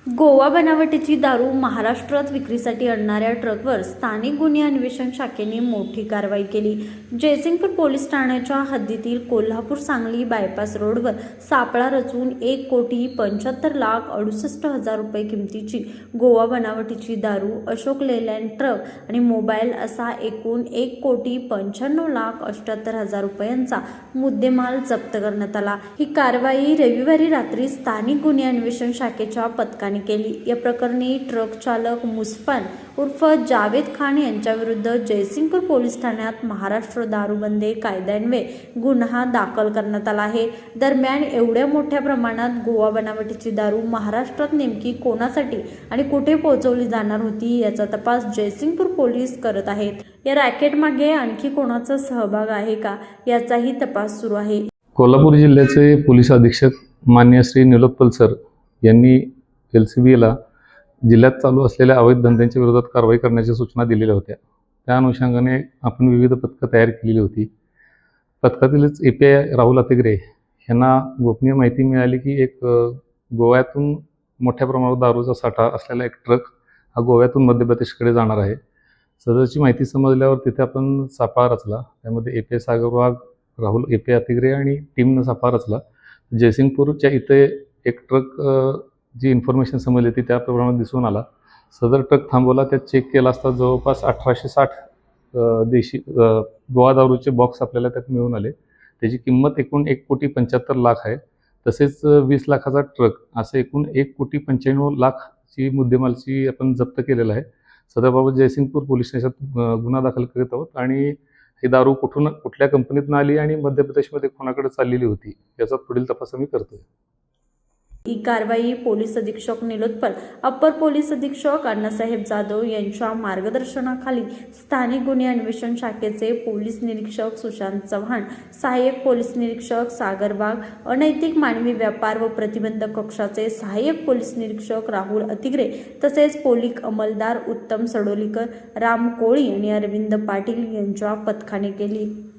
गोवा बनावटीची दारू महाराष्ट्रात विक्रीसाठी आणणाऱ्या ट्रकवर स्थानिक गुन्हे अन्वेषण शाखेने मोठी कारवाई केली। जयसिंगपूर पोलीस ठाण्याच्या हद्दीतील कोल्हापूर सांगली बायपास रोडवर सापळा रचून 1,75,68,000 रुपये किमतीची गोवा बनावटीची दारू, अशोक लेलँड ट्रक आणि मोबाईल असा एकूण 1,95,78,000 रुपयांचा मुद्देमाल जप्त करण्यात आला। ही कारवाई रविवारी रात्री स्थानिक गुन्हे अन्वेषण शाखेच्या पथकाने केली। या प्रकरणी ट्रक चालक मुस्फन उर्फ जावेद खान यांच्या विरुद्ध जयसिंगपूर पोलीस ठाण्यात महाराष्ट्र दारूबंदी कायद्यान्वये गुन्हा दाखल करण्यात आला आहे। दरम्यान एवढ्या मोठ्या प्रमाणात गोवा बनावटीची दारू महाराष्ट्रात नेमकी कोणासाठी आणि कुठे पोहोचवली जाणार होती याचा तपास जयसिंगपूर पोलीस करत आहेत। या रॅकेटमागे आणखी कोणाचा सहभाग आहे का याचाही तपास सुरू आहे। कोल्हापूर जिल्ह्याचे पोलीस अधीक्षक मान्य श्री निलोत्पल सर यांनी LCBला जिल्ह्यात चालू असलेल्या अवैध धंद्यांच्या विरोधात कारवाई करण्याच्या सूचना दिलेल्या होत्या। त्या अनुषंगाने आपण विविध पथकं तयार केलेली होती। पथकातीलच API राहुल अतिग्रे यांना गोपनीय माहिती मिळाली की एक गोव्यातून मोठ्या प्रमाणावर दारूचा साठा असलेला एक ट्रक हा गोव्यातून मध्य प्रदेशकडे जाणार आहे। सदरची माहिती समजल्यावर तिथे आपण सापळा रचला। त्यामध्ये API सागर वाघ, राहुल API अतिग्रे आणि टीमनं सापळा रचला। जयसिंगपूरच्या इथे एक ट्रक जी इन्फॉर्मेशन समजली ती त्याप्रमाणे दिसून आला। सदर ट्रक थांबवला, त्यात चेक केला असता जवळपास 1860 देशी गोवा दारूचे बॉक्स आपल्याला त्यात मिळून आले। त्याची किंमत एकूण 1,75,00,000 आहे। तसेच 20 लाखाचा ट्रक असे एकूण 1,95,00,000ची मुद्देमालची आपण जप्त केलेला आहे। सदरबाबत जयसिंगपूर पोलीस स्टेशनात गुन्हा दाखल करीत आहोत आणि ही दारू कुठल्या कंपनीतून आली आणि मध्य प्रदेशमध्ये कोणाकडे चाललेली होती याचा पुढील तपास आम्ही करतोय। ही कारवाई पोलीस अधीक्षक निलोत्पल, अप्पर पोलीस अधीक्षक अण्णासाहेब जाधव यांच्या मार्गदर्शनाखाली स्थानिक गुन्हे अन्वेषण शाखेचे पोलीस निरीक्षक सुशांत चव्हाण, सहाय्यक पोलीस निरीक्षक सागर वाघ, अनैतिक मानवी व्यापार व प्रतिबंधक कक्षाचे सहाय्यक पोलीस निरीक्षक राहुल अतिग्रे तसेच पोलीस अंमलदार उत्तम सडोलीकर, राम कोळी आणि अरविंद पाटील यांच्या पथकाने केली।